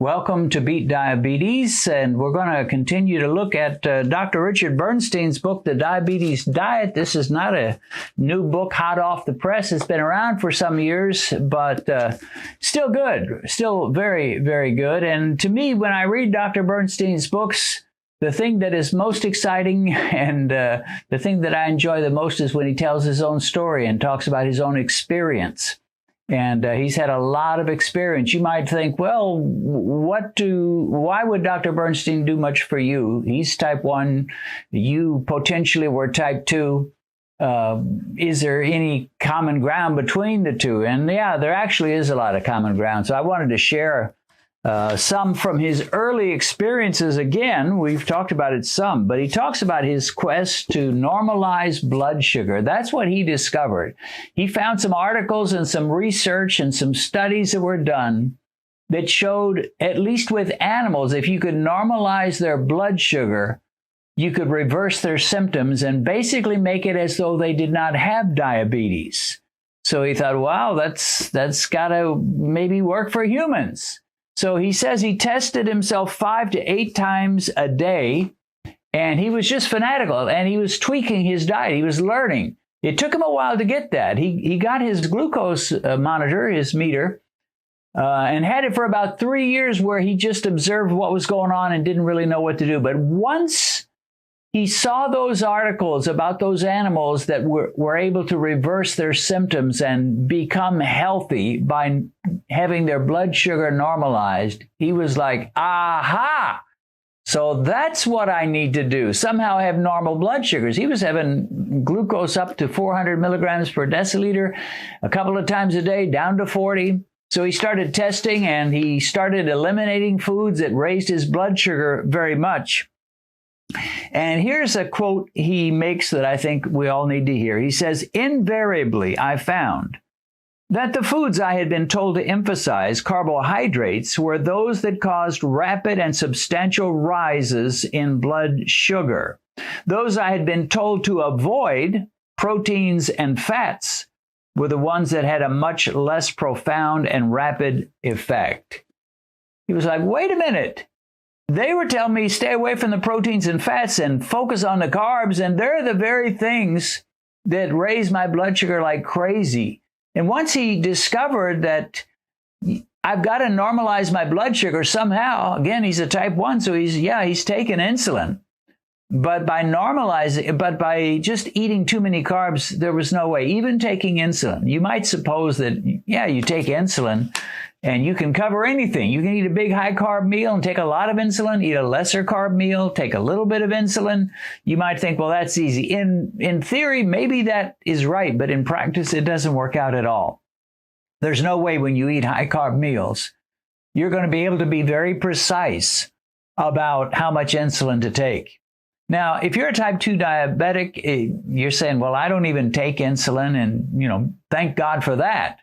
Welcome to Beat Diabetes, and we're going to continue to look at Dr. Richard Bernstein's book, The Diabetes Diet. This is not a new book hot off the press. It's been around for some years, but still good, still very, very good. And to me, when I read Dr. Bernstein's books, the thing that is most exciting and the thing that I enjoy the most is when he tells his own story and talks about his own experience. And he's had a lot of experience. You might think, well, why would Dr. Bernstein do much for you? He's type 1. You potentially were type 2. Is there any common ground between the two? And yeah, there actually is a lot of common ground. So I wanted to share some from his early experiences. Again, we've talked about it some, but he talks about his quest to normalize blood sugar. That's what he discovered. He found some articles and some research and some studies that were done that showed, at least with animals, if you could normalize their blood sugar, you could reverse their symptoms and basically make it as though they did not have diabetes. So he thought, wow, that's got to maybe work for humans. So he says he tested himself 5 to 8 times a day, and he was just fanatical, and he was tweaking his diet. He was learning. It took him a while to get that. He got his glucose monitor, his meter, and had it for about 3 years where he just observed what was going on and didn't really know what to do. But once he saw those articles about those animals that were able to reverse their symptoms and become healthy by having their blood sugar normalized, he was like, aha! So that's what I need to do. Somehow have normal blood sugars. He was having glucose up to 400 milligrams per deciliter a couple of times a day, down to 40. So he started testing, and he started eliminating foods that raised his blood sugar very much. And here's a quote he makes that I think we all need to hear. He says, invariably, I found that the foods I had been told to emphasize, carbohydrates, were those that caused rapid and substantial rises in blood sugar. Those I had been told to avoid, proteins and fats, were the ones that had a much less profound and rapid effect. He was like, wait a minute. They were telling me stay away from the proteins and fats and focus on the carbs, and they're the very things that raise my blood sugar like crazy. And once he discovered that I've got to normalize my blood sugar somehow, again, he's a type 1, so he's taking insulin. But by just eating too many carbs, there was no way. Even taking insulin, you might suppose that, you take insulin and you can cover anything. You can eat a big high carb meal and take a lot of insulin, eat a lesser carb meal, take a little bit of insulin. You might think, well, that's easy. In theory, maybe that is right, but in practice, it doesn't work out at all. There's no way when you eat high carb meals, you're going to be able to be very precise about how much insulin to take. Now, if you're a type 2 diabetic, you're saying, well, I don't even take insulin, and, thank God for that.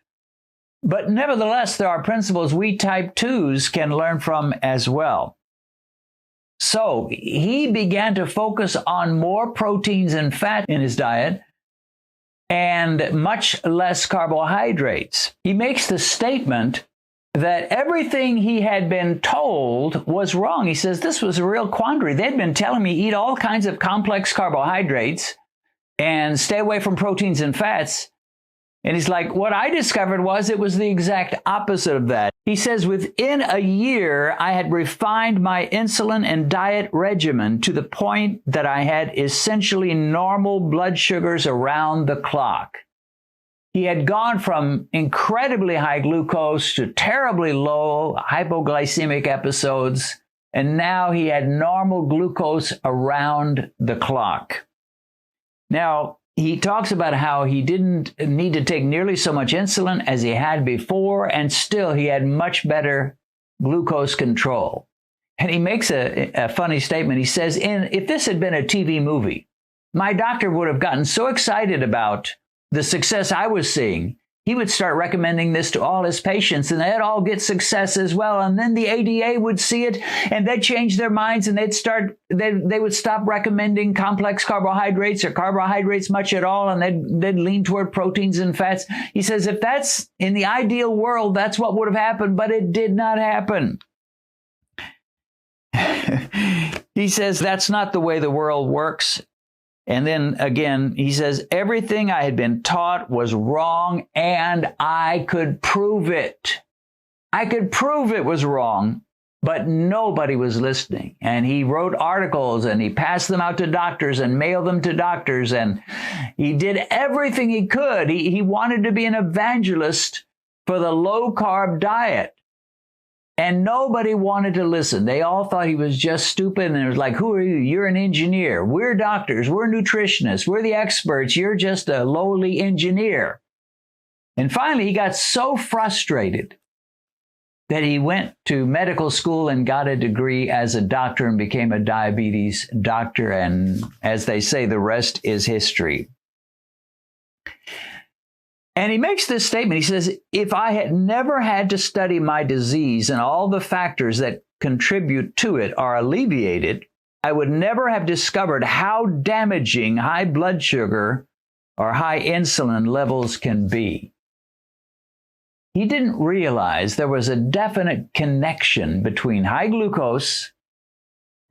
But nevertheless, there are principles we type 2s can learn from as well. So he began to focus on more proteins and fat in his diet and much less carbohydrates. He makes the statement that everything he had been told was wrong. He says this was a real quandary. They'd been telling me eat all kinds of complex carbohydrates and stay away from proteins and fats. And he's like, what I discovered was it was the exact opposite of that. He says, within a year, I had refined my insulin and diet regimen to the point that I had essentially normal blood sugars around the clock. He had gone from incredibly high glucose to terribly low hypoglycemic episodes, and now he had normal glucose around the clock. Now, he talks about how he didn't need to take nearly so much insulin as he had before, and still he had much better glucose control. And he makes a funny statement. He says, if this had been a TV movie, my doctor would have gotten so excited about the success I was seeing, he would start recommending this to all his patients, and they'd all get success as well. And then the ADA would see it, and they'd change their minds, and they would stop recommending complex carbohydrates or carbohydrates much at all, and they'd lean toward proteins and fats. He says if that's in the ideal world, that's what would have happened, but it did not happen. He says, that's not the way the world works. And then again, he says, everything I had been taught was wrong, and I could prove it. I could prove it was wrong, but nobody was listening. And he wrote articles, and he passed them out to doctors and mailed them to doctors, and he did everything he could. He wanted to be an evangelist for the low-carb diet. And nobody wanted to listen. They all thought he was just stupid. And it was like, who are you? You're an engineer. We're doctors. We're nutritionists. We're the experts. You're just a lowly engineer. And finally, he got so frustrated that he went to medical school and got a degree as a doctor and became a diabetes doctor. And as they say, the rest is history. And he makes this statement. He says, if I had never had to study my disease and all the factors that contribute to it are alleviated, I would never have discovered how damaging high blood sugar or high insulin levels can be. He didn't realize there was a definite connection between high glucose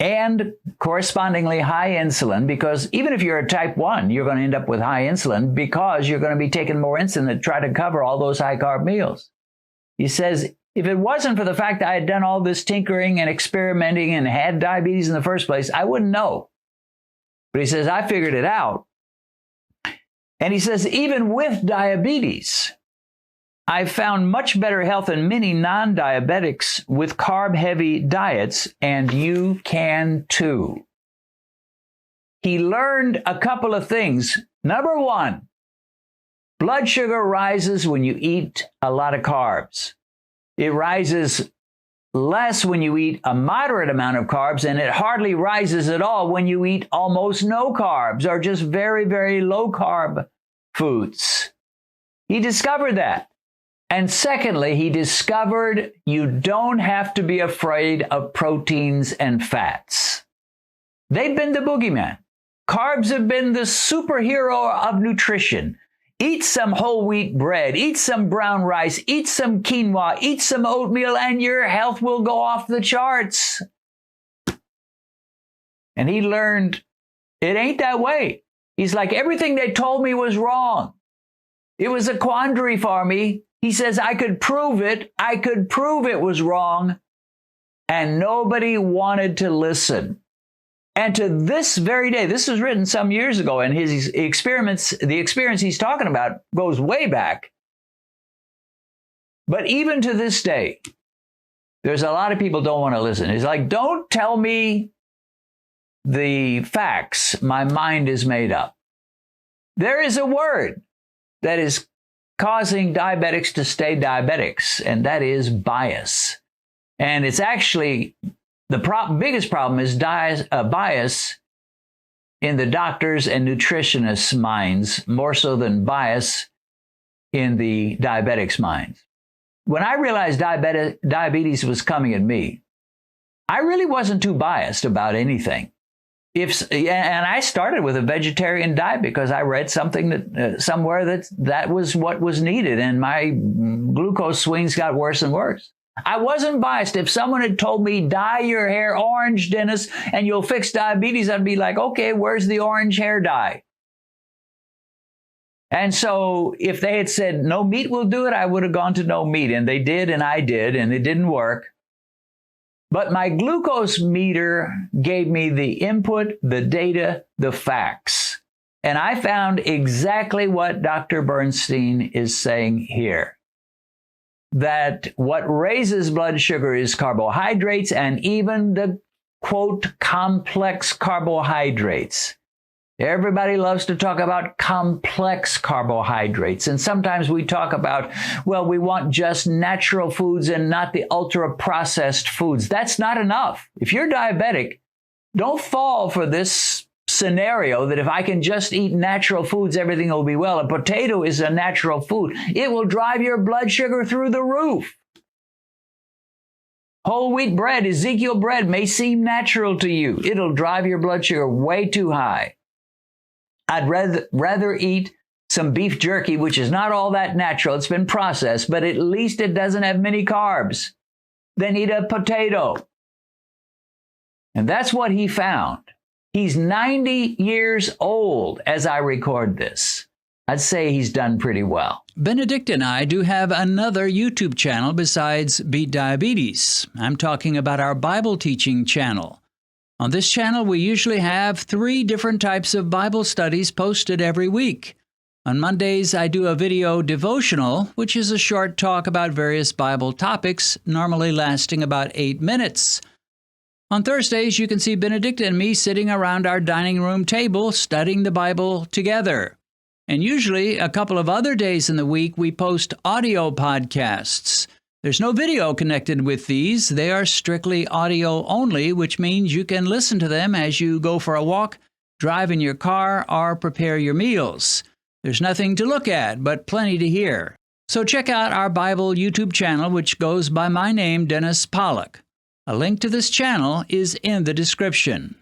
and correspondingly high insulin, because even if you're a type 1, you're going to end up with high insulin because you're going to be taking more insulin to try to cover all those high carb meals. He says, if it wasn't for the fact that I had done all this tinkering and experimenting and had diabetes in the first place, I wouldn't know. But he says, I figured it out. And he says, even with diabetes, I've found much better health in many non-diabetics with carb-heavy diets, and you can too. He learned a couple of things. Number one, blood sugar rises when you eat a lot of carbs. It rises less when you eat a moderate amount of carbs, and it hardly rises at all when you eat almost no carbs or just very, very low carb foods. He discovered that. And secondly, he discovered you don't have to be afraid of proteins and fats. They've been the boogeyman. Carbs have been the superhero of nutrition. Eat some whole wheat bread, eat some brown rice, eat some quinoa, eat some oatmeal, and your health will go off the charts. And he learned it ain't that way. He's like, everything they told me was wrong. It was a quandary for me. He says, I could prove it. I could prove it was wrong. And nobody wanted to listen. And to this very day, this was written some years ago, and his experiments, the experience he's talking about goes way back. But even to this day, there's a lot of people don't want to listen. It's like, don't tell me the facts. My mind is made up. There is a word that is causing diabetics to stay diabetics, and that is bias. And it's actually the biggest problem is bias in the doctors' and nutritionists' minds, more so than bias in the diabetics' minds. When I realized diabetes was coming at me, I really wasn't too biased about anything. And I started with a vegetarian diet because I read something that somewhere that was what was needed, and my glucose swings got worse and worse. I wasn't biased. If someone had told me, dye your hair orange, Dennis, and you'll fix diabetes, I'd be like, okay, where's the orange hair dye? And so if they had said no meat will do it, I would have gone to no meat. And they did, and I did, and it didn't work. But my glucose meter gave me the input, the data, the facts. And I found exactly what Dr. Bernstein is saying here. That what raises blood sugar is carbohydrates, and even the, quote, complex carbohydrates. Everybody loves to talk about complex carbohydrates. And sometimes we talk about, well, we want just natural foods and not the ultra-processed foods. That's not enough. If you're diabetic, don't fall for this scenario that if I can just eat natural foods, everything will be well. A potato is a natural food. It will drive your blood sugar through the roof. Whole wheat bread, Ezekiel bread, may seem natural to you. It'll drive your blood sugar way too high. I'd rather eat some beef jerky, which is not all that natural. It's been processed, but at least it doesn't have many carbs, than eat a potato. And that's what he found. He's 90 years old as I record this. I'd say he's done pretty well. Benedict and I do have another YouTube channel besides Beat Diabetes. I'm talking about our Bible teaching channel. On this channel, we usually have 3 different types of Bible studies posted every week. On Mondays, I do a video devotional, which is a short talk about various Bible topics, normally lasting about 8 minutes. On Thursdays, you can see Benedict and me sitting around our dining room table studying the Bible together. And usually, a couple of other days in the week, we post audio podcasts. There's no video connected with these. They are strictly audio only, which means you can listen to them as you go for a walk, drive in your car, or prepare your meals. There's nothing to look at, but plenty to hear. So check out our Bible YouTube channel, which goes by my name, Dennis Pollock. A link to this channel is in the description.